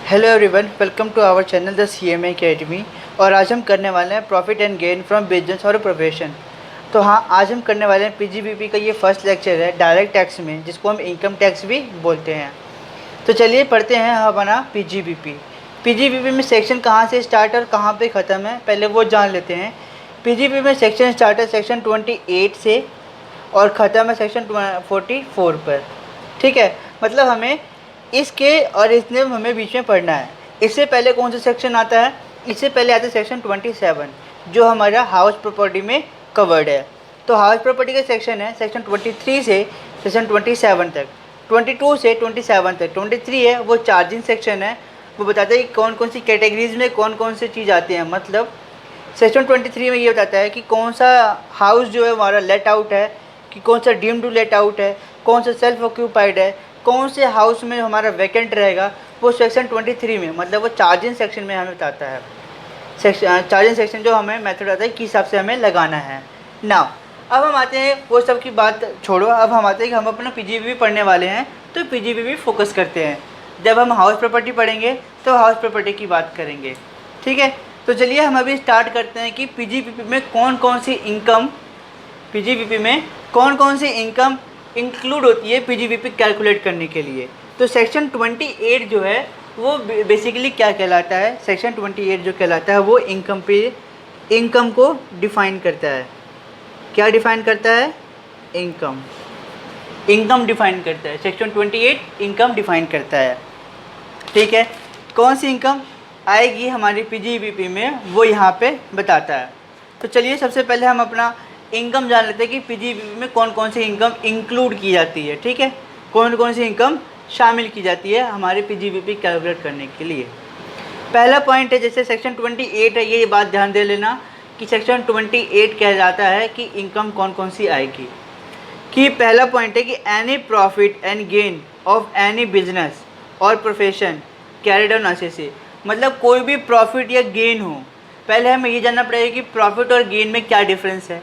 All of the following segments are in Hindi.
Hello everyone, welcome to our channel the CMA academy. और आज हम करने वाले हैं profit and gain from business और प्रोफेशन। तो हाँ, आज हम करने वाले हैं PGBP का ये फर्स्ट लेक्चर है डायरेक्ट टैक्स में, जिसको हम इनकम टैक्स भी बोलते हैं। तो चलिए पढ़ते हैं हमारा PGBP। PGBP में सेक्शन कहाँ से स्टार्ट और कहाँ पे ख़त्म है, पहले वो जान लेते हैं। PGBP में सेक्शन स्टार्ट है सेक्शन 28 से और ख़त्म है सेक्शन 44 पर। ठीक है, मतलब हमें इसके और इसने हमें बीच में पढ़ना है। इससे पहले कौन सा सेक्शन आता है? इससे पहले आता है सेक्शन 27, जो हमारा हाउस प्रॉपर्टी में कवर्ड है। तो हाउस प्रॉपर्टी का सेक्शन है सेक्शन 23 से सेक्शन 27 तक, 22 से 27 तक। 23 है वो चार्जिंग सेक्शन है, वो बताता है कि कौन कौन सी कैटेगरीज में कौन कौन सी चीज़ आती हैं। मतलब सेक्शन 23 में ये बताता है कि कौन सा हाउस जो है हमारा लेट आउट है, कि कौन सा डीम टू लेट आउट है, कौन सा सेल्फ ऑक्यूपाइड है, कौन से हाउस में हमारा वैकेंट रहेगा। वो सेक्शन 23 में, मतलब वो चार्जिंग सेक्शन में हमें बताता है। चार्जिंग सेक्शन जो हमें मेथड आता है किस हिसाब से हमें लगाना है। नाउ अब हम आते हैं, वो सब की बात छोड़ो, अब हम आते हैं कि हम अपना PGBP पढ़ने वाले हैं। तो PGBP फोकस करते हैं। जब हम हाउस प्रॉपर्टी पढ़ेंगे तो हाउस प्रॉपर्टी की बात करेंगे। ठीक है, तो चलिए हम अभी स्टार्ट करते हैं कि PGBP में कौन कौन सी इनकम इंक्लूड होती है PGBP कैलकुलेट करने के लिए। तो सेक्शन 28 जो है वो बेसिकली क्या कहलाता है? सेक्शन 28 जो कहलाता है वो इनकम को डिफ़ाइन करता है। क्या डिफ़ाइन करता है? इनकम डिफ़ाइन करता है। सेक्शन 28 इनकम डिफ़ाइन करता है। ठीक है, कौन सी इनकम आएगी हमारी PGBP में वो यहाँ पे बताता है। तो चलिए सबसे पहले हम अपना इनकम जान लेते हैं कि PGBP में कौन कौन सी इनकम इंक्लूड की जाती है। ठीक है, कौन कौन सी इनकम शामिल की जाती है हमारे PGBP कैलकुलेट करने के लिए। पहला पॉइंट है, जैसे सेक्शन 28 है, ये बात ध्यान दे लेना कि सेक्शन 28 कहलाता है कि इनकम कौन कौन सी आएगी। कि पहला पॉइंट है कि any profit and gain of any business और प्रोफेशन कैरिड ऑन एसएससी। मतलब कोई भी प्रॉफिट या गेन हो, पहले हमें ये जानना पड़ेगा कि प्रॉफिट और गेन में क्या डिफरेंस है।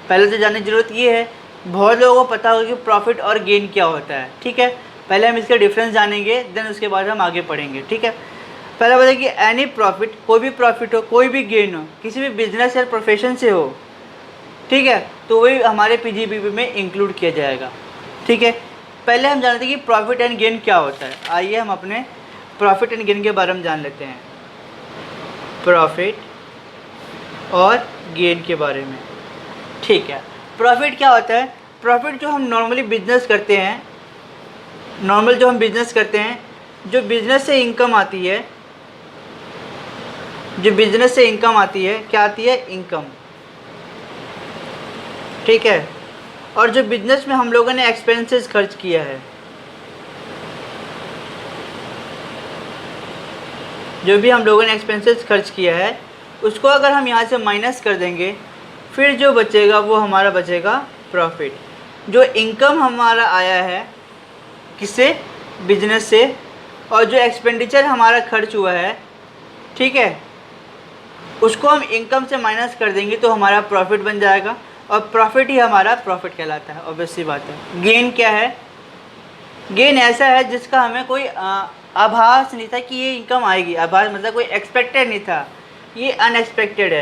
पहले तो जानने की ज़रूरत ये है, बहुत लोगों को पता होगा कि प्रॉफिट और गेन क्या होता है। ठीक है, पहले हम इसका डिफरेंस जानेंगे, देन उसके बाद हम आगे पढ़ेंगे। ठीक है, पहला बताइए कि एनी प्रॉफिट, कोई भी प्रॉफिट हो, कोई भी गेन हो, किसी भी बिजनेस या प्रोफेशन से हो, ठीक है, तो वही हमारे PGBP में इंक्लूड किया जाएगा। ठीक है, पहले हम जानते हैं कि प्रॉफिट एंड गेन क्या होता है। आइए हम अपने प्रॉफिट एंड गेन के बारे में जान लेते हैं, प्रॉफिट और गेन के बारे में। ठीक है, प्रॉफिट क्या होता है? प्रॉफिट जो हम नॉर्मली बिजनेस करते हैं, जो बिजनेस से इनकम आती है, क्या आती है? इनकम। ठीक है, और जो बिजनेस में हम लोगों ने एक्सपेंसेस खर्च किया है, जो भी हम लोगों ने एक्सपेंसेस खर्च किया है, उसको अगर हम यहाँ से माइनस कर देंगे, फिर जो बचेगा वो हमारा बचेगा प्रॉफिट। जो इनकम हमारा आया है किससे? बिजनेस से, और जो एक्सपेंडिचर हमारा खर्च हुआ है, ठीक है, उसको हम इनकम से माइनस कर देंगे तो हमारा प्रॉफिट बन जाएगा, और प्रॉफिट ही हमारा प्रॉफिट कहलाता है। ऑब्वियस सी बात है। गेन क्या है? गेन ऐसा है जिसका हमें कोई आभास नहीं था कि ये इनकम आएगी। आभास मतलब कोई एक्सपेक्टेड नहीं था, ये अनएक्सपेक्टेड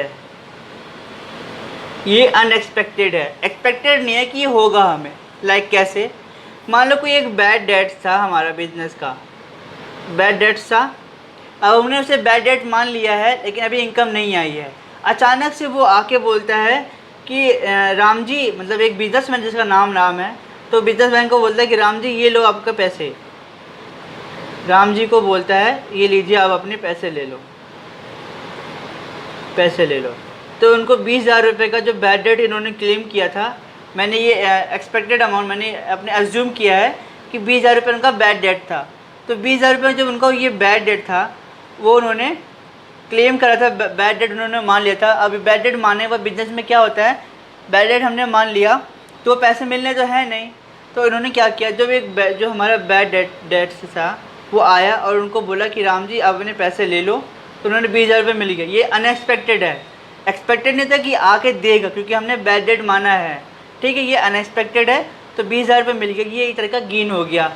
है। एक्सपेक्टेड नहीं है कि ये होगा हमें। लाइक कैसे? मान लो कोई एक बैड डेट था हमारा बिजनेस का, अब हमने उसे बैड डेट मान लिया है, लेकिन अभी इनकम नहीं आई है। अचानक से वो आके बोलता है कि राम जी, मतलब एक बिजनेसमैन जिसका नाम है, तो बिजनेसमैन को बोलता है कि राम जी ये लो आपका पैसे। राम जी को बोलता है ये लीजिए आप अपने पैसे ले लो। तो उनको 20,000 रुपये का जो बैड डेट इन्होंने क्लेम किया था, मैंने ये एक्सपेक्टेड अमाउंट मैंने अपने अज्यूम किया है कि 20,000 रुपये उनका बैड डेट था। तो 20,000 रुपये जब उनका ये बैड डेट था, वो उन्होंने क्लेम करा था, बैड डेट उन्होंने मान लिया था। अभी बैड डेट मानने के बाद बिजनेस में क्या होता है, बैड डेट हमने मान लिया तो पैसे मिलने तो है नहीं। तो इन्होंने क्या किया, जो हमारा बैड डेट था वो आया और उनको बोला कि राम जी आप अपने पैसे ले लो, तो उन्होंने 20,000 रुपये मिल गए। ये अनएक्सपेक्टेड है, एक्सपेक्टेड नहीं था कि आके देगा, क्योंकि हमने बैड डेट माना है। ठीक है, ये अनएक्सपेक्टेड है, तो 20,000 रुपये मिल गए। ये एक तरह का गेन हो गया।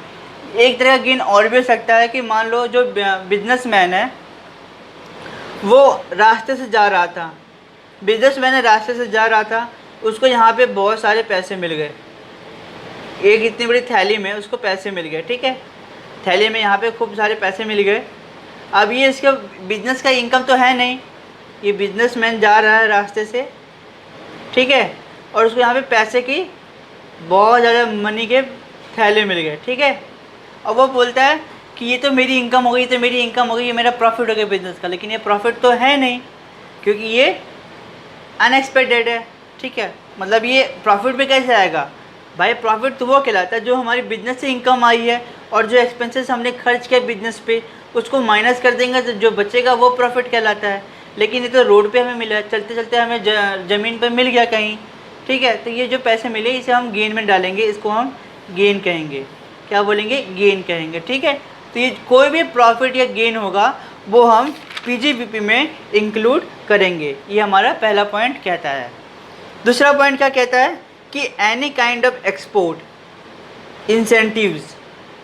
एक तरह का गेन और भी हो सकता है कि मान लो जो बिजनेसमैन है वो रास्ते से जा रहा था, बिजनेसमैन रास्ते से जा रहा था, उसको यहाँ पे बहुत सारे पैसे मिल गए, एक इतनी बड़ी थैली में उसको पैसे मिल गए, ठीक है, थैली में यहाँ पे खूब सारे पैसे मिल गए। अब ये इसका बिजनेस का इनकम तो है नहीं, ये बिजनेसमैन जा रहा है रास्ते से, ठीक है, और उसको यहाँ पे पैसे की बहुत ज़्यादा मनी के थैले मिल गए, ठीक है। और वो बोलता है कि ये तो मेरी इनकम हो गई, तो मेरी इनकम हो गई, ये मेरा प्रॉफिट हो गया बिजनेस का, लेकिन ये प्रॉफिट तो है नहीं क्योंकि ये अनएक्सपेक्टेड है, ठीक है। मतलब ये प्रॉफिट में कैसे आएगा भाई, प्रॉफिट तो वो कहलाता है जो हमारी बिजनेस से इनकम आई है और जो एक्सपेंसेस हमने खर्च किया बिजनेस पे उसको माइनस कर देंगे तो जो बचेगा वो प्रॉफिट कहलाता है। लेकिन ये तो रोड पे हमें मिला, चलते चलते हमें ज़मीन पे मिल गया कहीं, ठीक है, तो ये जो पैसे मिले इसे हम गेन में डालेंगे, इसको हम गेन कहेंगे, क्या बोलेंगे, गेन कहेंगे, ठीक है। तो ये कोई भी प्रॉफिट या गेन होगा वो हम पीजीबीपी में इंक्लूड करेंगे, ये हमारा पहला पॉइंट कहता है। दूसरा पॉइंट क्या कहता है कि any kind of export incentives,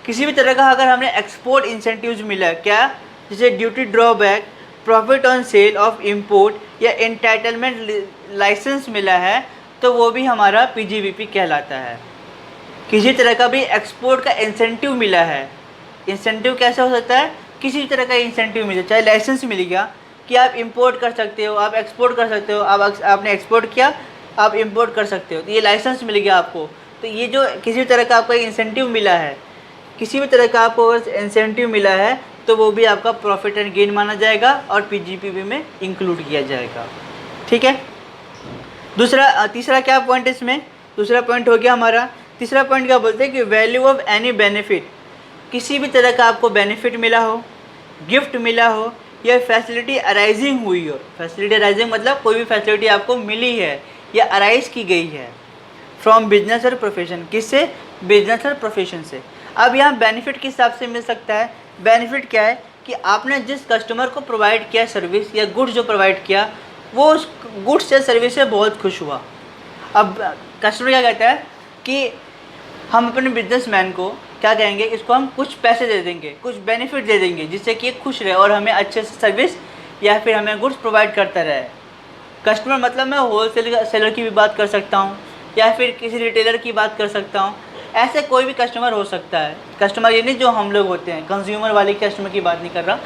किसी भी तरह का अगर हमें एक्सपोर्ट इंसेंटिव्स मिला, क्या, जैसे duty drawback, profit on sale of import या एंटाइटलमेंट लाइसेंस मिला है तो वो भी हमारा पीजीबीपी कहलाता है। किसी तरह का भी एक्सपोर्ट का इंसेंटिव मिला है, इंसेंटिव कैसे हो सकता है, किसी तरह का इंसेंटिव मिले, चाहे लाइसेंस मिल गया कि आप इंपोर्ट कर सकते हो, आप एक्सपोर्ट कर सकते हो, आपने एक्सपोर्ट किया आप इंपोर्ट कर सकते हो, तो ये लाइसेंस मिल गया आपको, तो ये जो किसी तरह का आपका इंसेंटिव मिला है, किसी भी तरह का आपको अगर इंसेंटिव मिला है तो वो भी आपका प्रॉफिट एंड गेन माना जाएगा और पीजीबीपी में इंक्लूड किया जाएगा, ठीक है। तीसरा क्या पॉइंट इसमें, दूसरा पॉइंट हो गया हमारा। तीसरा पॉइंट क्या बोलते हैं कि वैल्यू ऑफ एनी बेनिफिट, किसी भी तरह का आपको बेनिफिट मिला हो, गिफ्ट मिला हो या फैसिलिटी अराइजिंग हुई हो, फैसिलिटी अराइजिंग मतलब कोई भी फैसिलिटी आपको मिली है या अराइज की गई है फ्रॉम बिजनेस और प्रोफेशन, किससे, बिजनेस और प्रोफेशन से। अब यहाँ बेनिफिट किस हिसाब से मिल सकता है, बेनिफिट क्या है कि आपने जिस कस्टमर को प्रोवाइड किया सर्विस या गुड्स जो प्रोवाइड किया वो उस गुड्स या सर्विस से बहुत खुश हुआ। अब कस्टमर क्या कहता है कि हम अपने बिजनेसमैन को क्या कहेंगे, इसको हम कुछ पैसे दे देंगे, कुछ बेनिफिट दे देंगे जिससे कि खुश रहे और हमें अच्छे से सर्विस या फिर हमें गुड्स प्रोवाइड करता रहे। कस्टमर मतलब मैं होल सेलर की भी बात कर सकता हूँ या फिर किसी रिटेलर की बात कर सकता हूँ, ऐसे कोई भी कस्टमर हो सकता है। कस्टमर ये नहीं जो हम लोग होते हैं, कंज्यूमर वाले कस्टमर की बात नहीं कर रहा,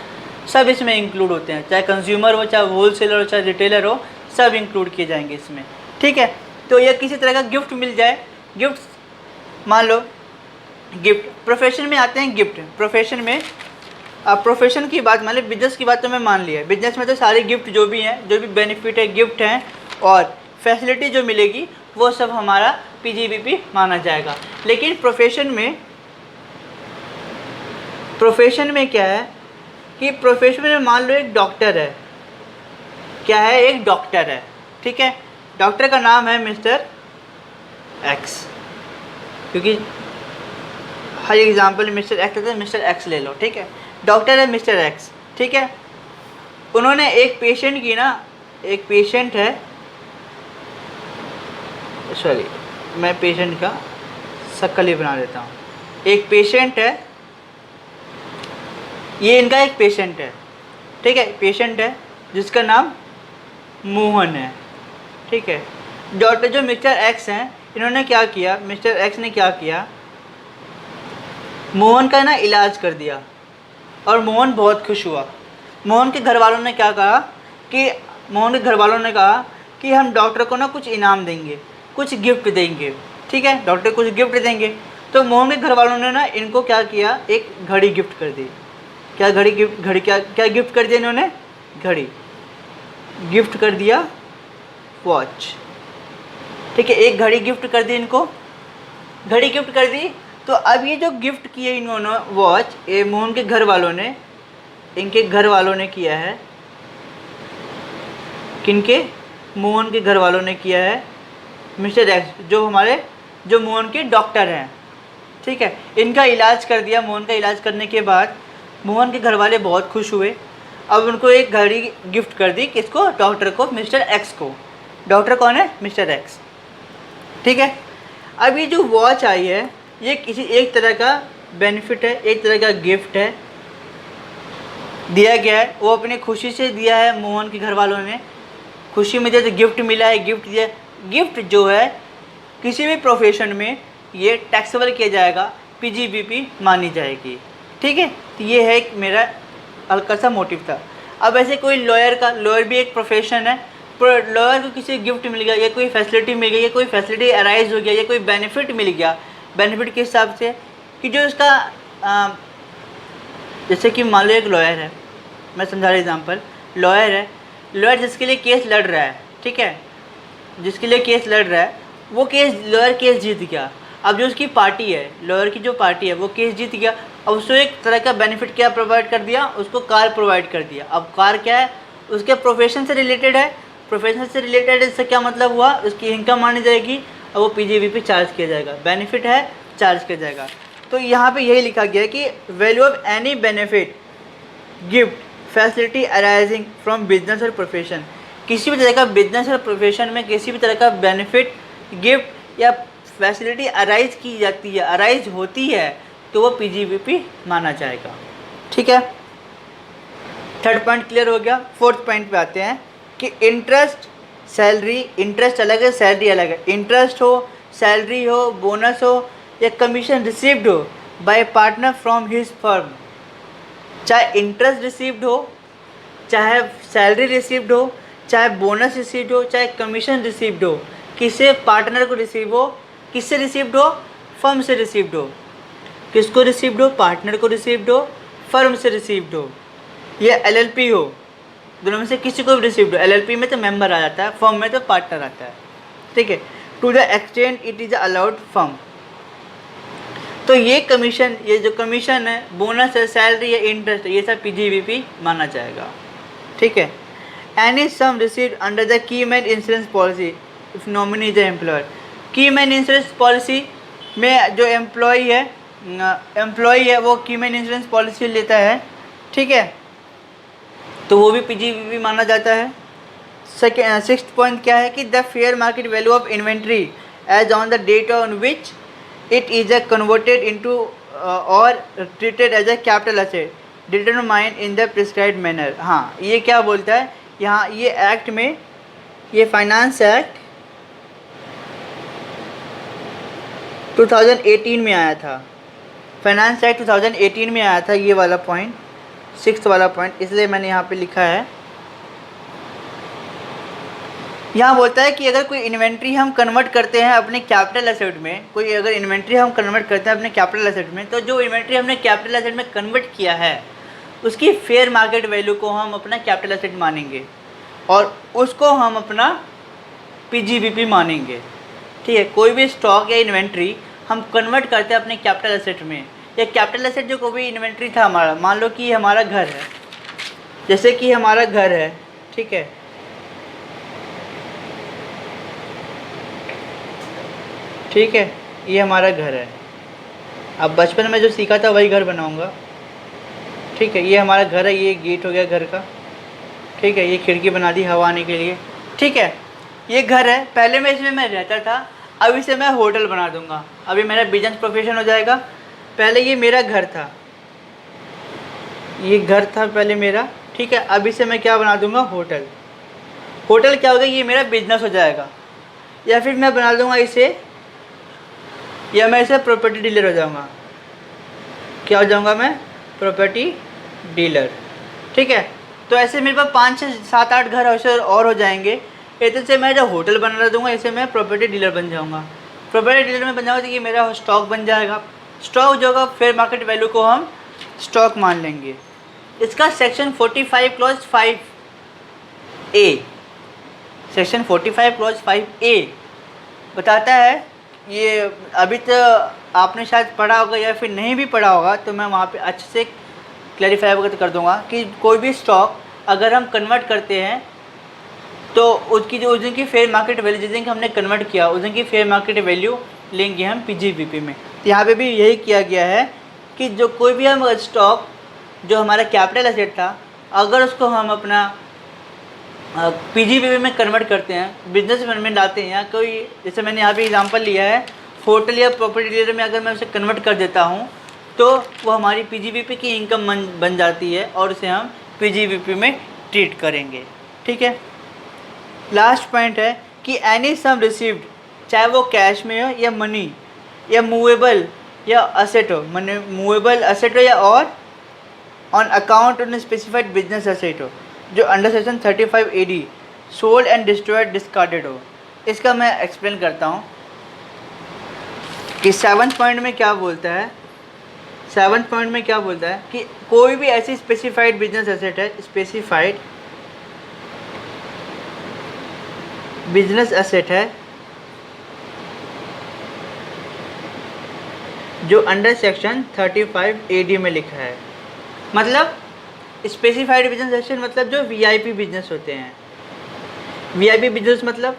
सब इसमें इंक्लूड होते हैं, चाहे कंज्यूमर हो, चाहे होल सेलर हो, चाहे रिटेलर हो, सब इंक्लूड किए जाएंगे इसमें, ठीक है। तो ये किसी तरह का गिफ्ट मिल जाए, गिफ्ट मान लो गिफ्ट, प्रोफेशन में आते हैं गिफ्ट, प्रोफेशन में अब प्रोफेशन की बात मान ली, बिजनेस की बात तो मैं मान लिया, बिजनेस में तो सारे गिफ्ट जो भी हैं, जो भी बेनिफिट है, गिफ्ट हैं और फैसिलिटी जो मिलेगी वो सब हमारा पीजीबीपी माना जाएगा। लेकिन प्रोफेशन में क्या है कि प्रोफेशन में मान लो एक डॉक्टर है, क्या है, एक डॉक्टर है, ठीक है, डॉक्टर का नाम है मिस्टर एक्स, क्योंकि हर एग्जाम्पल मिस्टर एक्स लेते हैं, मिस्टर एक्स ले लो, ठीक है, डॉक्टर है मिस्टर एक्स, ठीक है। उन्होंने एक पेशेंट की ना, एक पेशेंट है, सॉरी मैं पेशेंट का शक्ल ही बना देता हूँ, एक पेशेंट है, ये इनका एक पेशेंट है, ठीक है, पेशेंट है जिसका नाम मोहन है, ठीक है। डॉक्टर जो मिस्टर एक्स हैं इन्होंने क्या किया, मिस्टर एक्स ने क्या किया, मोहन का ना इलाज कर दिया और मोहन बहुत खुश हुआ। मोहन के घर वालों ने क्या कहा कि मोहन के घर वालों ने कहा कि हम डॉक्टर को ना कुछ इनाम देंगे, कुछ गिफ्ट देंगे, ठीक है, डॉक्टर कुछ गिफ्ट देंगे। तो मोहन के घर वालों ने ना इनको क्या किया, एक घड़ी गिफ्ट कर दी। क्या घड़ी क्या गिफ्ट कर दिया इन्होंने, घड़ी गिफ्ट कर दिया, वॉच, ठीक है, एक घड़ी गिफ्ट कर दी इनको, घड़ी गिफ्ट कर दी। तो अब ये जो गिफ्ट किए इन्होंने वॉच, ये मोहन के घर वालों ने, इनके घर वालों ने किया है, किनके, मोहन के घर वालों ने किया है, मिस्टर एक्स जो मोहन के डॉक्टर हैं, ठीक है, इनका इलाज कर दिया। मोहन का इलाज करने के बाद मोहन के घर वाले बहुत खुश हुए। अब उनको एक घड़ी गिफ्ट कर दी, किसको, डॉक्टर को, मिस्टर एक्स को। डॉक्टर कौन है, मिस्टर एक्स, ठीक है। अब ये जो वॉच आई है ये किसी एक तरह का बेनिफिट है, एक तरह का गिफ्ट है, दिया गया है, वो अपनी खुशी से दिया है, मोहन के घर वालों ने खुशी में दिया, तो गिफ्ट मिला है, गिफ्ट दिया। गिफ्ट जो है किसी भी प्रोफेशन में ये टैक्सेबल किया जाएगा, पीजीबीपी मानी जाएगी। ठीक है, तो ये है एक मेरा हल्का सा मोटिव था। अब ऐसे कोई लॉयर भी एक प्रोफेशन है, लॉयर को किसी गिफ्ट मिल गया या कोई फैसिलिटी मिल गई या कोई फैसिलिटी अराइज हो गया या कोई बेनिफिट मिल गया, बेनिफिट के हिसाब से कि जो इसका जैसे कि मान लो एक लॉयर है, मैं समझा रहा एग्जाम्पल, लॉयर जिसके लिए केस लड़ रहा है, ठीक है, जिसके लिए केस लड़ रहा है, वो लॉयर केस जीत गया। अब जो उसकी पार्टी है, लॉयर की जो पार्टी है, वो केस जीत गया। अब उसको एक तरह का बेनिफिट क्या प्रोवाइड कर दिया, उसको कार प्रोवाइड कर दिया। अब कार क्या है, उसके प्रोफेशन से रिलेटेड है, प्रोफेशन से रिलेटेड इससे क्या मतलब हुआ, उसकी इनकम मानी जाएगी और वो पीजीबीपी चार्ज किया जाएगा, बेनिफिट है चार्ज किया जाएगा। तो यहाँ पे यही लिखा गया है कि value of any benefit gift facility arising from business और प्रोफेशन, किसी भी तरह का बिजनेस और प्रोफेशन में किसी भी तरह का बेनिफिट गिफ्ट या फैसिलिटी अराइज की जाती है, अराइज होती है, तो वो पीजीबीपी माना जाएगा। ठीक है, थर्ड पॉइंट क्लियर हो गया। फोर्थ पॉइंट पे आते हैं कि इंटरेस्ट सैलरी, इंटरेस्ट अलग है, सैलरी अलग है। इंटरेस्ट हो, सैलरी हो, बोनस हो या कमीशन रिसीव्ड हो bye partner from his firm, चाहे इंटरेस्ट रिसीव्ड हो, चाहे सैलरी रिसीव्ड हो, चाहे बोनस रिसीव्ड हो, चाहे कमीशन रिसीव्ड हो, किसे पार्टनर को रिसीव हो, किससे रिसीव्ड हो, फर्म से रिसीव्ड हो। किसको रिसीव्ड हो, पार्टनर को रिसीव्ड हो, फर्म से रिसीव्ड हो, या एलएलपी हो, दोनों में से किसी को भी रिसीव्ड हो। एलएलपी में तो मेंबर आ जाता है, फर्म में तो पार्टनर आता है। ठीक है, to the extent it is allowed firm. तो ये कमीशन, ये जो कमीशन है, बोनस है, सैलरी है, इंटरेस्ट है, ये सब पीजीबीपी माना जाएगा। ठीक है, any sum received under the key man insurance policy if nominee is the employer. Key man insurance policy में जो एम्प्लॉय है वो की मैन इंश्योरेंस पॉलिसी लेता है। ठीक है, तो वो भी पीजीबीपी माना जाता है। सिक्स्थ पॉइंट क्या है कि the fair market value of inventory as on the date on which it is converted into और treated as a capital asset determined in the prescribed manner. हाँ, ये क्या बोलता है यहाँ, ये एक्ट में, ये फाइनेंस एक्ट 2018 में आया था। फाइनेंस एक्ट 2018 में आया था, ये वाला पॉइंट, सिक्स्थ वाला पॉइंट, इसलिए मैंने यहाँ पे लिखा है। यहाँ बोलता है कि अगर कोई इन्वेंट्री हम कन्वर्ट करते हैं अपने कैपिटल एसेट में, कोई अगर इन्वेंट्री हम कन्वर्ट करते हैं अपने कैपिटल एसेट में, तो जो इन्वेंट्री हमने कैपिटल एसेट में कन्वर्ट किया है उसकी फेयर मार्केट वैल्यू को हम अपना कैपिटल एसेट मानेंगे और उसको हम अपना पीजीबीपी मानेंगे। ठीक है, कोई भी स्टॉक या इन्वेंट्री हम कन्वर्ट करते हैं अपने कैपिटल एसेट में, या कैपिटल एसेट जो कोई भी इन्वेंट्री था हमारा, मान लो कि हमारा घर है, जैसे कि हमारा घर है, ठीक है, ठीक है, ये हमारा घर है। अब बचपन में जो सीखा था वही घर बनाऊंगा। ठीक है, ये हमारा घर है, ये गेट हो गया घर का। ठीक है, ये खिड़की बना दी हवा आने के लिए। ठीक है, ये घर है, पहले मैं इसमें मैं रहता था, अब इसे मैं होटल बना दूंगा, अभी मेरा बिजनेस प्रोफेशन हो जाएगा। पहले ये मेरा घर था, ये घर था पहले मेरा, ठीक है, अब इसे मैं क्या बना दूंगा, होटल। होटल क्या होगा, ये मेरा बिजनेस हो जाएगा, या फिर मैं बना दूंगा इसे, या मैं इसे प्रॉपर्टी डीलर हो जाऊंगा। क्या हो जाऊंगा मैं, प्रॉपर्टी डीलर। ठीक है, तो ऐसे मेरे पास 5 6 7 8 घर ऐसे और हो जाएंगे। इधर से मैं जो होटल बना दूंगा, इसे मैं प्रॉपर्टी डीलर बन जाऊंगा। प्रॉपर्टी डीलर में बन जाऊंगा तो ये मेरा स्टॉक बन जाएगा। स्टॉक जो होगा फेयर मार्केट वैल्यू को हम स्टॉक मान लेंगे। इसका section 45 clause 5A, section 45 clause 5A बताता है, ये अभी तो आपने शायद पढ़ा होगा या फिर नहीं भी पढ़ा होगा, तो मैं वहाँ पे अच्छे से क्लैरिफाई वगैरह कर दूंगा कि कोई भी स्टॉक अगर हम कन्वर्ट करते हैं तो उसकी जो उस दिन की फेयर मार्केट वैल्यू, जिस दिन हमने कन्वर्ट किया उस दिन की फेयर मार्केट वैल्यू लेंगे हम पीजीबीपी में। तो यहाँ पे भी यही किया गया है कि जो कोई भी हम स्टॉक जो हमारा कैपिटल एसेट था, अगर उसको हम अपना पीजीबीपी में कन्वर्ट करते हैं, बिजनेस में लाते हैं, या कोई जैसे मैंने यहाँ पे एग्जांपल लिया है होटल या प्रॉपर्टी डीलर में, अगर मैं उसे कन्वर्ट कर देता हूँ तो वो हमारी पीजीबीपी की इनकम बन जाती है और उसे हम पीजीबीपी में ट्रीट करेंगे। ठीक है। लास्ट पॉइंट है कि एनी सम रिसीव्ड, चाहे वो कैश में हो या मनी या मूवेबल या असेट हो, मनी मूवेबल असेट हो या और on account on specified business asset हो, जो under section 35 AD sold and destroyed discarded हो। इसका मैं एक्सप्लेन करता हूँ कि 7th पॉइंट में क्या बोलता है। 7th पॉइंट में क्या बोलता है कि कोई भी ऐसी स्पेसिफाइड बिजनेस एसेट है, स्पेसिफाइड बिजनेस एसेट है जो अंडर सेक्शन 35 AD में लिखा है। मतलब स्पेसिफाइड बिजनेस एसेट मतलब जो वीआईपी बिजनेस होते हैं। वीआईपी बिजनेस मतलब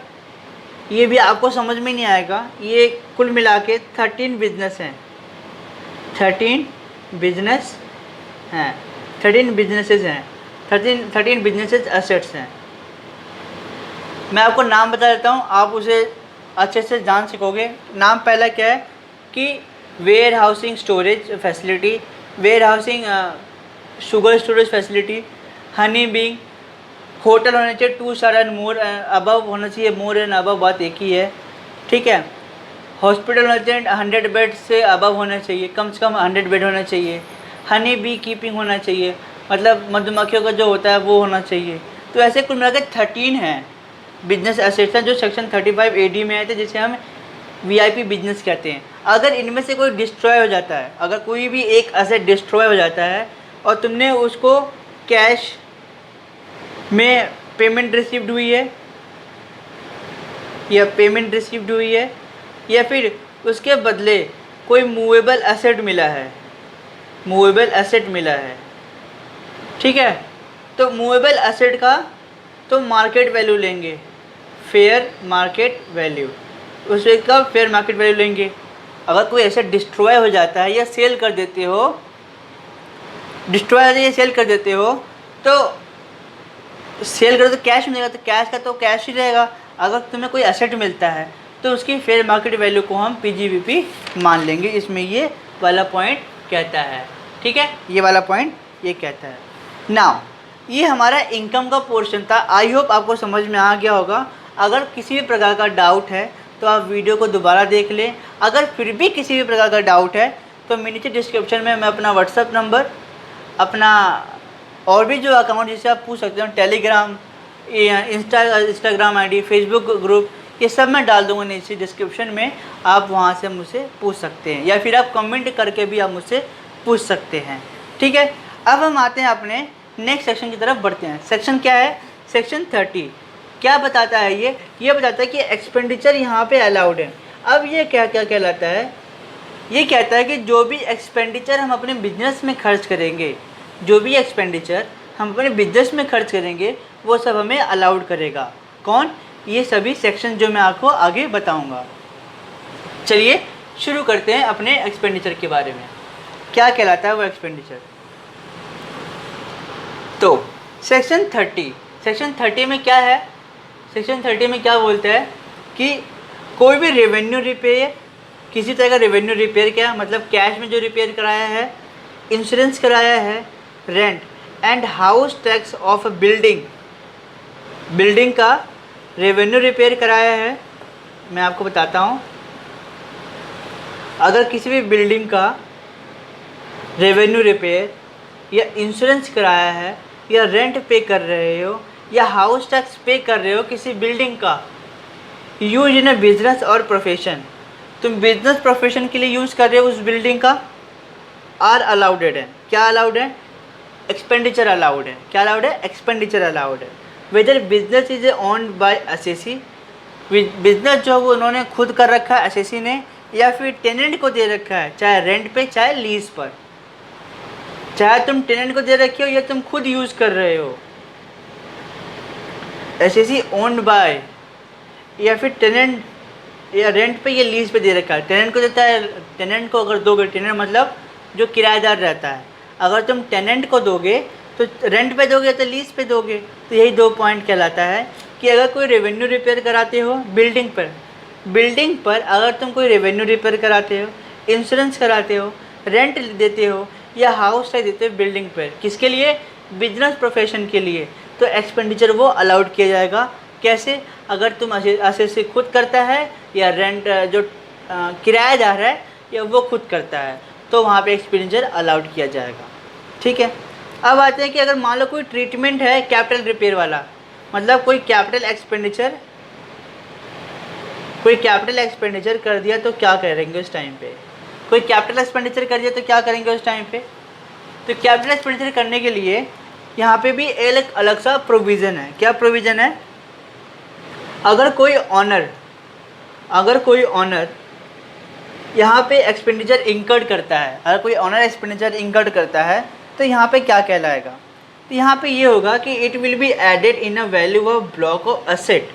ये भी आपको समझ में नहीं आएगा, ये कुल मिला के 13 बिजनेस हैं, 13 बिजनेस हैं, 13 बिजनेसेस हैं, 13 बिजनेसेस एसेट्स हैं। मैं आपको नाम बता देता हूँ, आप उसे अच्छे से जान सकोगे। नाम पहला क्या है कि warehousing storage facility, warehousing sugar storage facility, honey being, hotel होना चाहिए 2 स्टार एंड मोर अबव होना चाहिए, मोर एंड अबव बात एक ही है। ठीक है। हॉस्पिटल होना चाहिए 100 बेड से अबव होना चाहिए, कम से कम 100 बेड होना चाहिए। हनी बी कीपिंग होना चाहिए, मतलब मधुमक्खियों का जो होता है वो होना चाहिए। तो ऐसे कुल मिलाकर 13 हैं बिजनेस एसेट्स हैं जो सेक्शन 35 AD में आए थे, जिसे हम वीआईपी बिजनेस कहते हैं। अगर इनमें से कोई डिस्ट्रॉय हो जाता है, अगर कोई भी एक एसेट डिस्ट्रॉय हो जाता है और तुमने उसको कैश में पेमेंट रिसीव्ड हुई है या फिर उसके बदले कोई मूवेबल एसेट मिला है, मूवेबल एसेट मिला है। ठीक है। तो मूवेबल एसेट का तो मार्केट वैल्यू लेंगे, फेयर मार्केट वैल्यू, उसका फेयर मार्केट वैल्यू लेंगे। अगर कोई एसेट डिस्ट्रॉय हो जाता है या सेल कर देते हो, डिस्ट्रॉय या सेल कर देते हो, तो सेल करो तो कैश मिलेगा, तो कैश का तो कैश ही रहेगा। अगर तुम्हें कोई एसेट मिलता है तो उसकी फेयर मार्केट वैल्यू को हम पीजीबीपी मान लेंगे। इसमें ये वाला पॉइंट कहता है। ठीक है, ये वाला पॉइंट ये कहता है। नाउ ये हमारा इनकम का पोर्शन था। आई होप आपको समझ में आ गया होगा। अगर किसी भी प्रकार का डाउट है तो आप वीडियो को दोबारा देख लें। अगर फिर भी किसी भी प्रकार का डाउट है तो मैं नीचे डिस्क्रिप्शन में मैं अपना व्हाट्सअप नंबर, अपना और भी जो अकाउंट जिससे आप पूछ सकते हो, Telegram, Instagram ID, Facebook group, ये सब मैं डाल दूँगा नीचे डिस्क्रिप्शन में। आप वहाँ से मुझसे पूछ सकते हैं या फिर आप कमेंट करके भी आप मुझसे पूछ सकते हैं। ठीक है। अब हम आते हैं अपने नेक्स्ट सेक्शन की तरफ बढ़ते हैं। सेक्शन क्या है? सेक्शन 30 क्या बताता है? ये बताता है कि एक्सपेंडिचर यहाँ पे अलाउड है। अब ये क्या क्या कहलाता है? ये कहता है कि जो भी एक्सपेंडिचर हम अपने बिजनेस में खर्च करेंगे, जो भी एक्सपेंडिचर हम अपने बिजनेस में खर्च करेंगे वो सब हमें अलाउड करेगा। कौन? ये सभी सेक्शन जो मैं आपको आगे बताऊंगा। चलिए शुरू करते हैं अपने एक्सपेंडिचर के बारे में। क्या कहलाता है वो एक्सपेंडिचर? तो सेक्शन 30 में क्या है? सेक्शन 30 में क्या बोलता है कि कोई भी रेवेन्यू रिपेयर, किसी तरह का रेवेन्यू रिपेयर, क्या मतलब कैश में जो रिपेयर कराया है, इंश्योरेंस कराया है, rent and house tax of building का रेवेन्यू रिपेयर कराया है। मैं आपको बताता हूँ, अगर किसी भी बिल्डिंग का रेवेन्यू रिपेयर या इंश्योरेंस कराया है या रेंट पे कर रहे हो या हाउस टैक्स पे कर रहे हो किसी बिल्डिंग का, यूज इन अ बिजनेस और प्रोफेशन, तुम बिजनेस प्रोफेशन के लिए यूज़ कर रहे हो उस बिल्डिंग का, आर अलाउडेड है। क्या अलाउड है? एक्सपेंडिचर अलाउड है। क्या अलाउड है? एक्सपेंडिचर अलाउड है। Whether business is owned by SSC, business जो वो उन्होंने खुद कर रखा है एसएससी ने, या फिर टेनेंट को दे रखा है, चाहे रेंट पे चाहे लीज पर, चाहे तुम टेनेंट को दे रखे हो या तुम खुद यूज़ कर रहे हो। एसएससी ओन्ड बाय, या फिर टेनेंट या रेंट पे या लीज पे दे रखा है। टेनेंट को देता है, टेनेंट को अगर दोगे, टेनेंट मतलब जो किराएदार रहता है, अगर तुम टेनेंट को दोगे तो रेंट पे दोगे तो लीज पे दोगे। तो यही 2 पॉइंट कहलाता है कि अगर कोई रेवेन्यू रिपेयर कराते हो बिल्डिंग पर अगर तुम कोई रेवेन्यू रिपेयर कराते हो, इंश्योरेंस कराते हो, रेंट देते हो या हाउस टैक्स देते हो बिल्डिंग पर, किसके लिए? बिजनेस प्रोफेशन के लिए, तो एक्सपेंडिचर वो अलाउड किया जाएगा। कैसे? अगर तुम ऐसे से खुद करता है या रेंट जो किराएदार है या वो खुद करता है, तो वहाँ पे एक्सपेंडिचर अलाउड किया जाएगा। ठीक है। अब आते हैं कि अगर मान लो कोई ट्रीटमेंट है कैपिटल रिपेयर वाला, मतलब कोई कैपिटल एक्सपेंडिचर कर दिया तो क्या करेंगे उस टाइम पे? कोई कैपिटल एक्सपेंडिचर कर दिया तो क्या करेंगे उस टाइम पे? तो कैपिटल एक्सपेंडिचर करने के लिए यहाँ पे भी एक अलग सा प्रोविज़न है। क्या प्रोविज़न है? अगर कोई ऑनर यहाँ पे एक्सपेंडिचर इंकर्ड करता है, अगर कोई ऑनर एक्सपेंडिचर इंकर्ड करता है तो यहाँ पे क्या कहलाएगा? तो यहाँ पे ये होगा कि it will be added in a value of block of asset.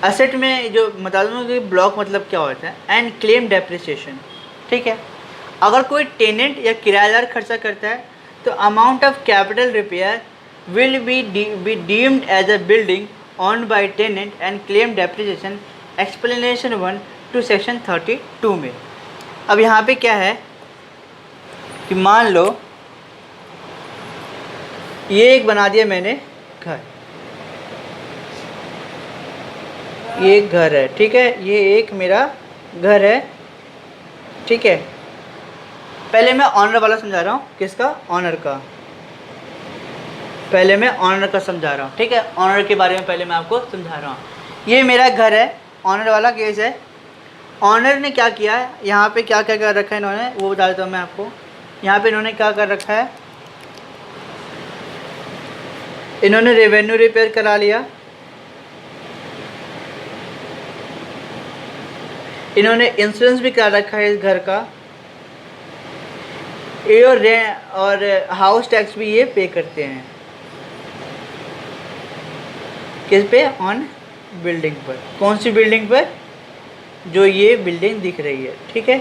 Asset में जो बता दूँगा कि ब्लॉक मतलब क्या होता है, एंड क्लेम डेप्रिसिएशन। ठीक है। अगर कोई टेनेंट या किराएदार खर्चा करता है तो amount of capital repair will be deemed as a building owned by tenant and claim depreciation explanation 1 to section 32 में। अब यहाँ पे क्या है कि मान लो ये एक बना दिया मैंने घर, ये एक घर है। ठीक है, ये एक मेरा घर है। ठीक है, पहले मैं ऑनर वाला समझा रहा हूँ। किसका? ऑनर का। पहले मैं ऑनर का समझा रहा हूँ। ठीक है, ऑनर के बारे में पहले मैं आपको समझा रहा हूँ। ये मेरा घर है, ऑनर वाला केस है। ऑनर ने क्या किया है, यहाँ पे क्या क्या कर रखा है इन्होंने, वो बता देता हूँ मैं आपको। यहाँ पे इन्होंने क्या कर रखा है, इन्होंने रेवेन्यू रिपेयर करा लिया, इन्होंने इंश्योरेंस भी करा रखा है इस घर का, और हाउस टैक्स भी ये पे करते हैं। किस पे? ऑन बिल्डिंग पर। कौन सी बिल्डिंग पर? जो ये बिल्डिंग दिख रही है। ठीक है,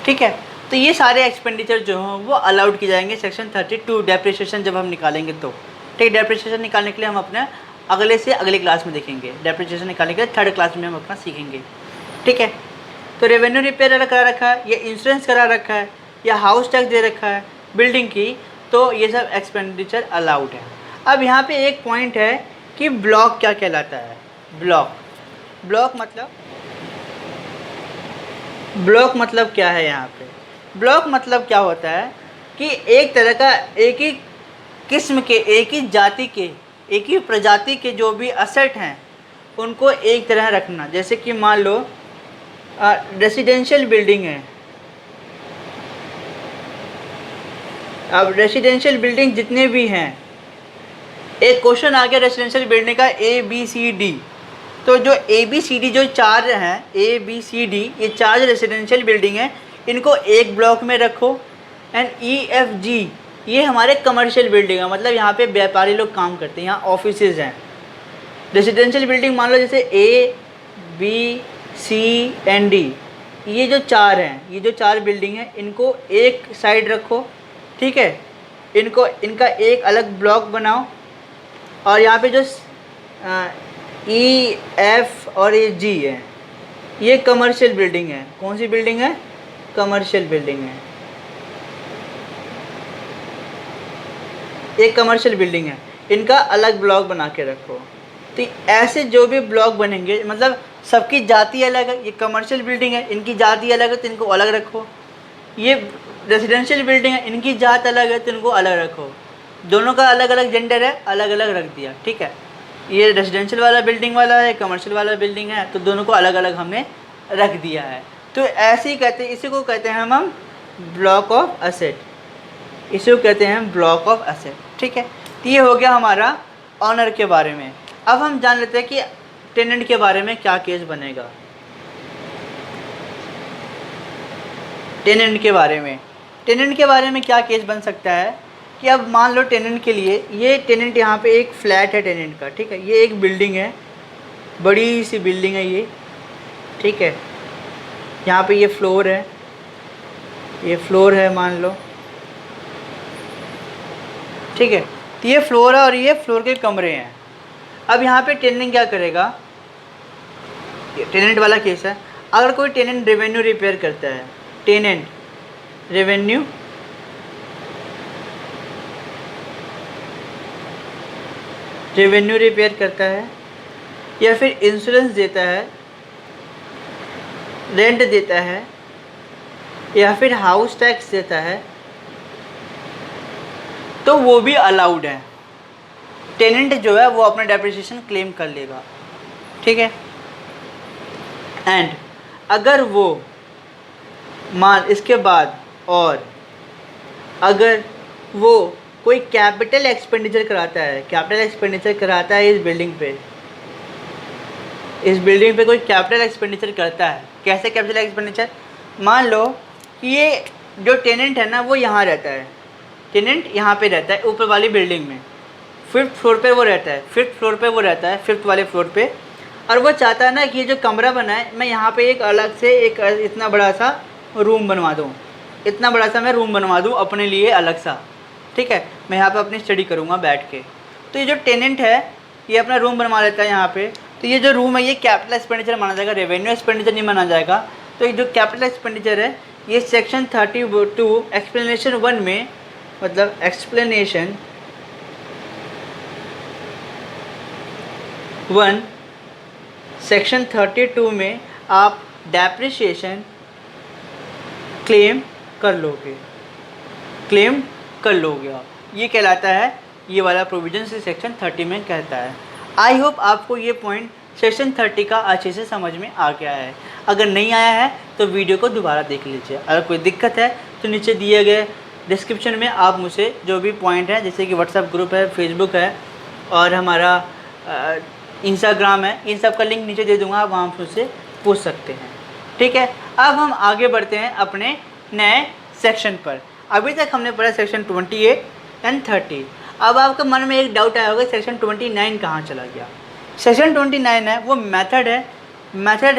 ठीक है। तो ये सारे एक्सपेंडिचर जो हैं वो अलाउड किए जाएंगे सेक्शन 32 डेप्रिसिएशन जब हम निकालेंगे तो। ठीक, डेप्रिसिएशन निकालने के लिए हम अपने अगले क्लास में देखेंगे। डेप्रिसिएशन निकालने के लिए 3rd क्लास में हम अपना सीखेंगे। ठीक है, तो रेवेन्यू रिपेयर करा रखा है, या इंश्योरेंस करा रखा है, या हाउस टैक्स दे रखा है बिल्डिंग की, तो ये सब एक्सपेंडिचर अलाउड है। अब यहाँ पे एक पॉइंट है कि ब्लॉक क्या कहलाता है। ब्लॉक मतलब क्या है? यहाँ पे ब्लॉक मतलब क्या होता है कि एक तरह का, एक ही किस्म के, एक ही जाति के, एक ही प्रजाति के जो भी असेट हैं उनको एक तरह रखना। जैसे कि मान लो रेसिडेंशियल बिल्डिंग है। अब रेसिडेंशियल बिल्डिंग जितने भी हैं, एक क्वेश्चन आ गया रेसिडेंशियल बिल्डिंग का ABCD, तो जो ABCD जो 4 हैं, ABCD ये 4 रेसिडेंशियल बिल्डिंग हैं, इनको एक ब्लॉक में रखो। एंड EFG ये हमारे कमर्शियल बिल्डिंग है, मतलब यहाँ पे व्यापारी लोग काम करते हैं, यहाँ ऑफिसेज हैं। रेसिडेंशियल बिल्डिंग मान लो जैसे ABCD, ये जो 4 हैं, ये जो 4 बिल्डिंग हैं, इनको एक साइड रखो। ठीक है, इनका एक अलग ब्लॉक बनाओ, और यहाँ पे जो EF और ये G है, ये कमर्शियल बिल्डिंग है। कौन सी बिल्डिंग है? कमर्शियल बिल्डिंग है। एक कमर्शियल बिल्डिंग है, इनका अलग ब्लॉक बना के रखो। तो ऐसे जो भी ब्लॉक बनेंगे, मतलब सबकी जाति अलग है। ये कमर्शियल बिल्डिंग है, इनकी जाति अलग है, तो इनको अलग रखो। ये रेसिडेंशियल बिल्डिंग है, इनकी जात अलग है, तो इनको अलग रखो। दोनों का अलग अलग जेंडर है, अलग अलग रख दिया। ठीक है, ये रेसिडेंशियल वाला बिल्डिंग वाला है, कमर्शियल वाला बिल्डिंग है, तो दोनों को अलग अलग हमने रख दिया है। तो ऐसे ही कहते हैं, इसी को कहते हैं हम ब्लॉक ऑफ असेट, इसी को कहते हैं ब्लॉक ऑफ असेट। ठीक है, तो ये हो गया हमारा ऑनर के बारे में। अब हम जान लेते हैं कि टेनेंट के बारे में क्या केस बनेगा। टेनेंट के बारे में क्या केस बन सकता है कि अब मान लो टेनेंट के लिए, ये टेनेंट यहाँ पे एक फ्लैट है टेनेंट का। ठीक है, ये एक बिल्डिंग है, बड़ी सी बिल्डिंग है ये। ठीक है, यहाँ पे ये फ्लोर है, मान लो। ठीक है, तो ये फ्लोर है और ये फ्लोर के कमरे हैं। अब यहाँ पे टेनेंट क्या करेगा, टेनेंट वाला केस है। अगर कोई टेनेंट रेवेन्यू रिपेयर करता है, टेनेंट रेवेन्यू रिपेयर करता है या फिर इंश्योरेंस देता है, रेंट देता है या फिर हाउस टैक्स देता है, तो वो भी अलाउड है। टेनेंट जो है वो अपना डेप्रिसिएशन क्लेम कर लेगा, ठीक है। एंड अगर वो मान इसके बाद और अगर वो कोई कैपिटल एक्सपेंडिचर कराता है, इस बिल्डिंग पे कोई कैपिटल एक्सपेंडिचर करता है। कैसे कैपिटल एक्सपेंडिचर? मान लो कि ये जो टेनेंट है ना वो यहाँ रहता है, टेनेंट यहाँ पे रहता है ऊपर वाली बिल्डिंग में, फिफ्थ फ्लोर पे वो रहता है, फिफ्थ वाले फ्लोर पे, और वो चाहता है ना कि ये जो कमरा बना है मैं यहाँ पे एक अलग से एक इतना बड़ा सा रूम बनवा दूँ, अपने लिए अलग सा, ठीक है। मैं यहाँ पे अपनी स्टडी करूँगा बैठ के। तो ये जो टेनेंट है ये अपना रूम बनवा लेता है यहाँ पे, तो ये जो रूम है ये कैपिटल एक्सपेंडिचर माना जाएगा, रेवेन्यू एक्सपेंडिचर नहीं माना जाएगा। तो ये जो कैपिटल एक्सपेंडिचर है ये सेक्शन 32 एक्सप्लेनेशन 1 में, मतलब एक्सप्लेनेशन 1 सेक्शन 32 में आप डेप्रिसिएशन क्लेम कर लोगे आप। ये कहलाता है, ये वाला प्रोविजन से सेक्शन 30 में कहता है। आई होप आपको ये पॉइंट सेक्शन 30 का अच्छे से समझ में आ गया है। अगर नहीं आया है तो वीडियो को दोबारा देख लीजिए। अगर कोई दिक्कत है तो नीचे दिए गए डिस्क्रिप्शन में आप मुझसे जो भी पॉइंट है, जैसे कि व्हाट्सएप ग्रुप है, फेसबुक है और हमारा इंस्टाग्राम है, इन सब का लिंक नीचे दे दूँगा, आप वहाँ मुझसे पूछ सकते हैं, ठीक है। अब हम आगे बढ़ते हैं अपने नए सेक्शन पर। अभी तक हमने पढ़ा सेक्शन 28 एंड 30। अब आपके मन में एक डाउट आया होगा सेक्शन 29 कहाँ चला गया। सेक्शन 29 है वो मेथड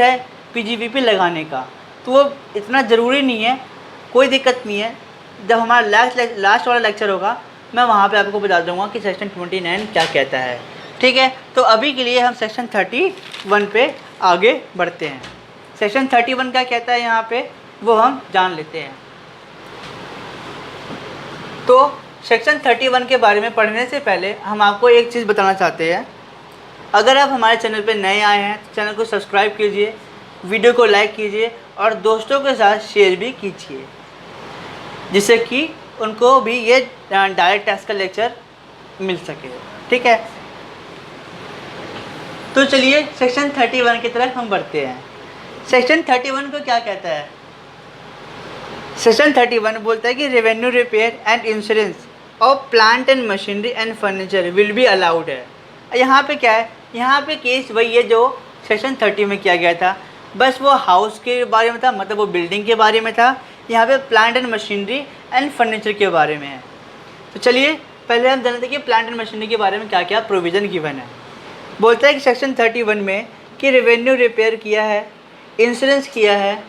है पीजीबीपी लगाने का, तो वो इतना ज़रूरी नहीं है, कोई दिक्कत नहीं है। जब हमारा लास्ट वाला लेक्चर होगा मैं वहाँ पे आपको बता दूँगा कि सेक्शन 29 क्या कहता है, ठीक है। तो अभी के लिए हम सेक्शन 31 पे आगे बढ़ते हैं। सेक्शन 31 क्या कहता है यहाँ पे वो हम जान लेते हैं। तो सेक्शन 31 के बारे में पढ़ने से पहले हम आपको एक चीज़ बताना चाहते हैं। अगर आप हमारे चैनल पर नए आए हैं तो चैनल को सब्सक्राइब कीजिए, वीडियो को लाइक कीजिए और दोस्तों के साथ शेयर भी कीजिए, जिससे कि उनको भी ये डायरेक्ट टेस्ट का लेक्चर मिल सके, ठीक है। तो चलिए सेक्शन 31 की तरफ हम बढ़ते हैं। सेक्शन 31 को क्या कहता है? सेक्शन 31 बोलता है कि revenue repair and insurance of plant and machinery and furniture will be allowed है। यहाँ पे क्या है, यहाँ पे केस वही है जो सेक्शन 30 में किया गया था, बस वो हाउस के बारे में था, मतलब वो बिल्डिंग के बारे में था। यहाँ पे plant and machinery and furniture के बारे में है। तो चलिए पहले हम जानते हैं कि प्लांट एंड मशीनरी के बारे में क्या क्या प्रोविज़न गिवन है। बोलता है कि सेक्शन 31 में कि रेवेन्यू रिपेयर किया है, इंश्योरेंस किया है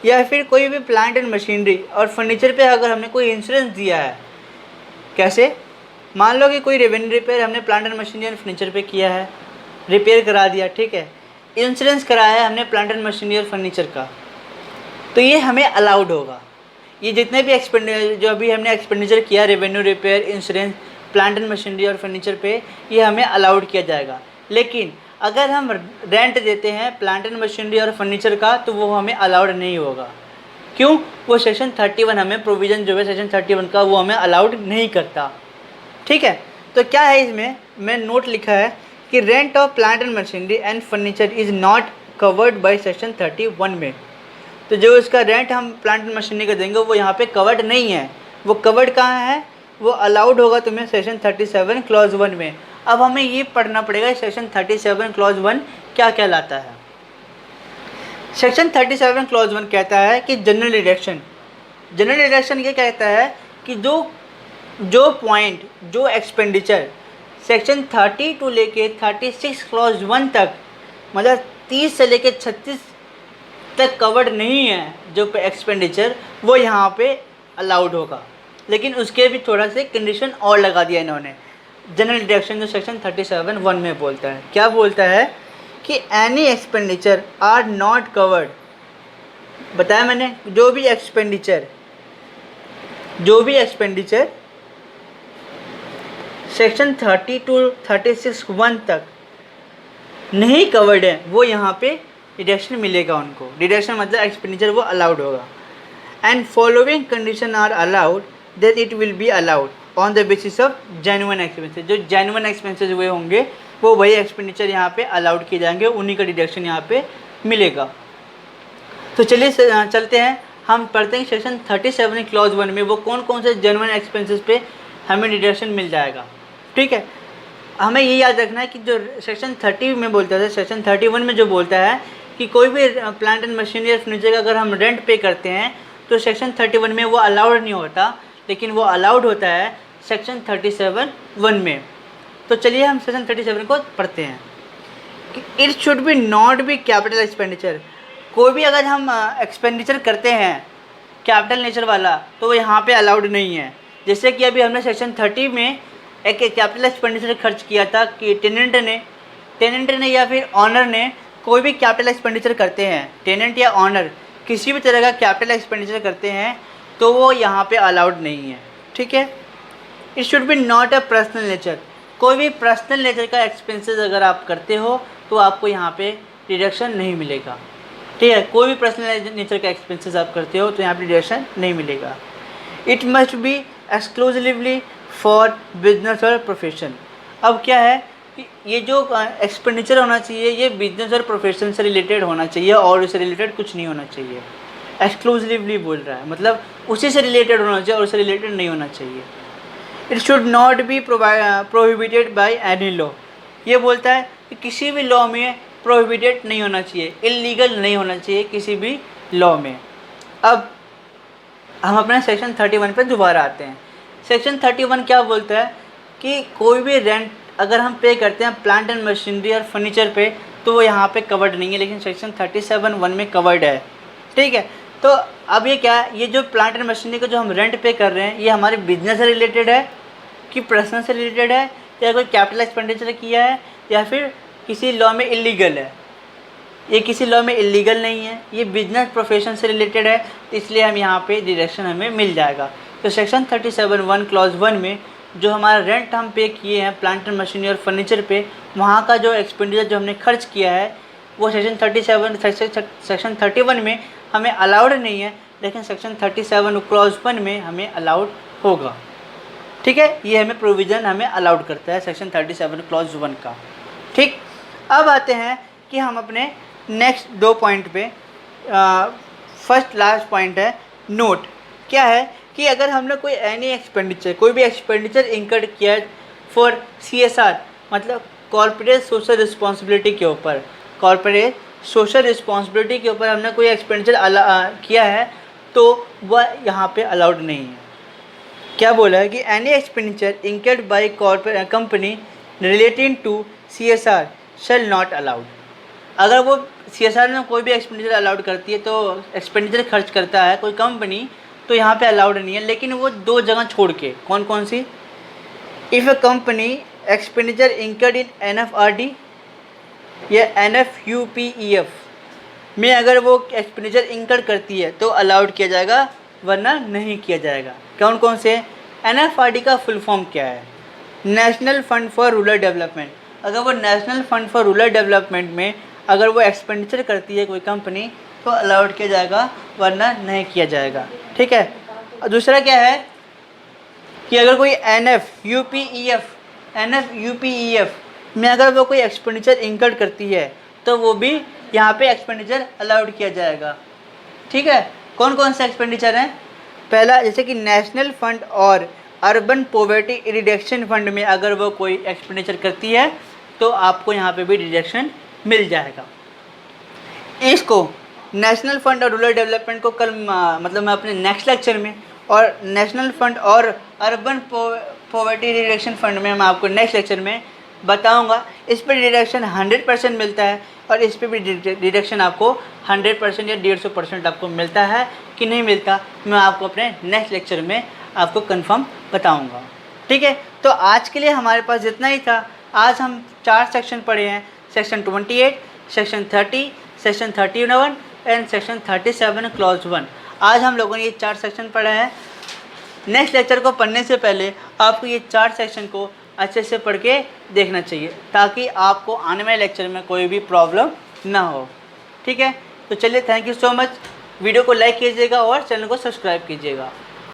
या फिर कोई भी प्लांट एंड मशीनरी और फर्नीचर पे अगर हमने कोई इंश्योरेंस दिया है। कैसे? मान लो कि कोई रेवेन्यू रिपेयर हमने प्लांट एंड मशीनरी और फर्नीचर पे किया है, रिपेयर करा दिया, ठीक है। इंश्योरेंस कराया है हमने प्लांट एंड मशीनरी और फर्नीचर का, तो ये हमें अलाउड होगा। ये जितने भी जो अभी हमने एक्सपेंडिचर किया, revenue repair, insurance, plant and machinery और फर्नीचर पे, ये हमें अलाउड किया जाएगा। लेकिन अगर हम रेंट देते हैं प्लांट एंड मशीनरी और फर्नीचर का तो वो हमें अलाउड नहीं होगा। क्यों? वो सेक्शन 31 हमें प्रोविज़न जो है सेक्शन 31 का वो हमें अलाउड नहीं करता, ठीक है। तो क्या है इसमें, मैं नोट लिखा है कि rent of plant and machinery and furniture is not covered by section 31 में। तो जो इसका रेंट हम प्लांट एंड मशीनरी का देंगे वो यहाँ पे कवर्ड नहीं है। वो कवर्ड कहाँ है? वो अलाउड होगा तुम्हें सेक्शन 37 क्लॉज 1 में। अब हमें ये पढ़ना पड़ेगा सेक्शन 37 क्लॉज 1 क्या कहलाता है। सेक्शन 37 क्लॉज 1 कहता है कि जनरल डिडक्शन ये कहता है कि जो पॉइंट, जो एक्सपेंडिचर सेक्शन 30 टू लेके 36 क्लॉज 1 तक, मतलब 30 से लेके 36 तक कवर्ड नहीं है जो एक्सपेंडिचर, वो यहाँ पे अलाउड होगा। लेकिन उसके भी थोड़ा से कंडीशन और लगा दिया इन्होंने। जनरल डिडक्शन जो सेक्शन 37(1) में बोलता है, क्या बोलता है कि any expenditure are not covered बताया मैंने, जो भी एक्सपेंडिचर सेक्शन 30 टू 36(1) तक नहीं कवर्ड है, वो यहाँ पे डिडक्शन मिलेगा उनको। डिडक्शन मतलब एक्सपेंडिचर वो अलाउड होगा। And following condition are allowed that it will be allowed on the basis of genuine expenses. जो जेन्युइन एक्सपेंसेस हुए होंगे वो वही एक्सपेंडिचर यहाँ पे अलाउड किए जाएंगे, उन्हीं का डिडक्शन यहाँ पे मिलेगा। तो चलिए चलते हैं, हम पढ़ते हैं सेक्शन 37 क्लॉज 1 में वो कौन कौन से जेन्युइन एक्सपेंसेस पे हमें डिडक्शन मिल जाएगा। ठीक है, हमें ये याद रखना है कि जो सेक्शन 30 में बोलता है, सेक्शन 31 में जो बोलता है कि कोई भी प्लांट एंड मशीनरी या फर्नीचर का अगर हम रेंट पे करते हैं तो सेक्शन 31 में वो अलाउड नहीं होता, लेकिन वो अलाउड होता है सेक्शन 37(1) में। तो चलिए हम सेक्शन 37 को पढ़ते हैं कि it should be not be capital expenditure. कोई भी अगर हम एक्सपेंडिचर करते हैं कैपिटल नेचर वाला तो वो यहाँ पे अलाउड नहीं है। जैसे कि अभी हमने सेक्शन 30 में एक कैपिटल एक्सपेंडिचर खर्च किया था कि टेनेंट ने या फिर ऑनर ने कोई भी कैपिटल एक्सपेंडिचर करते हैं, टेनेंट या ऑनर किसी भी तरह का कैपिटल एक्सपेंडिचर करते हैं तो वो यहाँ पे अलाउड नहीं है। ठीक है, it should be not a personal nature. कोई भी पर्सनल नेचर का एक्सपेंसेस अगर आप करते हो तो आपको यहाँ पे डिडक्शन नहीं मिलेगा। ठीक है, कोई भी पर्सनल नेचर का एक्सपेंसेस आप करते हो तो यहाँ पे डिडक्शन नहीं मिलेगा। It must be exclusively for business और प्रोफेशन। अब क्या है कि ये जो एक्सपेंडिचर होना चाहिए ये बिजनेस और प्रोफेशन से रिलेटेड होना चाहिए और उससे रिलेटेड कुछ नहीं होना चाहिए। एक्सक्लूसिवली बोल रहा है, मतलब उसी से रिलेटेड होना चाहिए और उससे रिलेटेड नहीं होना चाहिए। It should not be prohibited by any law. ये बोलता है कि किसी भी लॉ में प्रोहिबिटेड नहीं होना चाहिए, इलीगल नहीं होना चाहिए किसी भी लॉ में। अब हम अपने सेक्शन 31 पर दोबारा आते हैं। सेक्शन 31 क्या बोलता है कि कोई भी रेंट अगर हम पे करते हैं प्लांट एंड मशीनरी और फर्नीचर पे तो वो यहाँ पे कवर्ड नहीं है, लेकिन सेक्शन 37(1) में कवर्ड है। ठीक है, तो अब ये क्या है, ये जो प्लांट एंड मशीनरी का जो हम रेंट पे कर रहे हैं ये हमारे बिजनेस से रिलेटेड है कि पर्सनल से रिलेटेड है या कोई कैपिटल एक्सपेंडिचर किया है या फिर किसी लॉ में इलीगल है। ये किसी लॉ में इलीगल नहीं है, ये बिजनेस प्रोफेशन से रिलेटेड है, तो इसलिए हम यहाँ पे डिडक्शन हमें मिल जाएगा। तो सेक्शन 37(1) क्लॉज 1 में जो हमारा रेंट हम पे किए हैं प्लांट एंड मशीनरी और फर्नीचर पे, वहाँ का जो एक्सपेंडिचर जो हमने खर्च किया है वो सेक्शन 31 में हमें अलाउड नहीं है, लेकिन सेक्शन 37 क्लॉज 1 में हमें अलाउड होगा। ठीक है, ये हमें प्रोविज़न हमें अलाउड करता है सेक्शन 37 क्लॉज 1 का। ठीक, अब आते हैं कि हम अपने नेक्स्ट 2 पॉइंट पे। फर्स्ट लास्ट पॉइंट है नोट। क्या है कि अगर हमने कोई एनी एक्सपेंडिचर कोई भी एक्सपेंडिचर इंकर्ड किया फॉर CSR मतलब कॉर्पोरेट सोशल रिस्पॉन्सिबिलिटी के ऊपर, कॉर्पोरेट सोशल रिस्पॉन्सिबिलिटी के ऊपर हमने कोई एक्सपेंडिचर किया है तो वह यहाँ पे अलाउड नहीं है। क्या बोला है कि any expenditure incurred by corporate company relating to CSR shall not allowed. अगर वो CSR में कोई भी एक्सपेंडिचर अलाउड करती है तो एक्सपेंडिचर खर्च करता है कोई कंपनी तो यहाँ पे अलाउड नहीं है, लेकिन वो 2 जगह छोड़ के। कौन कौन सी? If a company expenditure incurred in NFRD या NFUPEF में अगर वो एक्सपेंडिचर इंकर्ड करती है तो अलाउड किया जाएगा, वरना नहीं किया जाएगा। कौन कौन से? NFRD का फुल फॉर्म क्या है? National fund for rural development. अगर वो national fund for rural development में अगर वो एक्सपेंडिचर करती है कोई कंपनी तो अलाउड किया जाएगा, वरना नहीं किया जाएगा। ठीक है, और दूसरा क्या है कि अगर कोई NFUPEF में अगर वो कोई एक्सपेंडिचर इंकर्ड करती है तो वो भी यहाँ पे एक्सपेंडिचर अलाउड किया जाएगा। ठीक है, कौन कौन से एक्सपेंडिचर हैं? पहला जैसे कि नेशनल फंड और अर्बन पॉवर्टी रिडक्शन फंड में अगर वो कोई एक्सपेंडिचर करती है तो आपको यहाँ पे भी डिडक्शन मिल जाएगा। इसको नेशनल फंड और रूरल डेवलपमेंट को कल मतलब मैं अपने नेक्स्ट लेक्चर में, और नेशनल फंड और अर्बन पॉवर्टी रिडक्शन फंड में मैं आपको नेक्स्ट लेक्चर में बताऊंगा। इस पर डिडक्शन 100% मिलता है और इस पर भी डिडक्शन आपको 100% या 150% आपको मिलता है कि नहीं मिलता, मैं आपको अपने नेक्स्ट लेक्चर में आपको कंफर्म बताऊंगा। ठीक है, तो आज के लिए हमारे पास जितना ही था। आज हम 4 सेक्शन पढ़े हैं, section 28, section 30, section 31 and section 37 clause 1। आज हम लोगों ने ये 4 सेक्शन पढ़े हैं। नेक्स्ट लेक्चर को पढ़ने से पहले आपको ये 4 सेक्शन को अच्छे से पढ़ के देखना चाहिए ताकि आपको आने वाले लेक्चर में कोई भी प्रॉब्लम ना हो। ठीक है, तो चलिए, thank you so much. Video को लाइक कीजिएगा और चैनल को सब्सक्राइब कीजिएगा।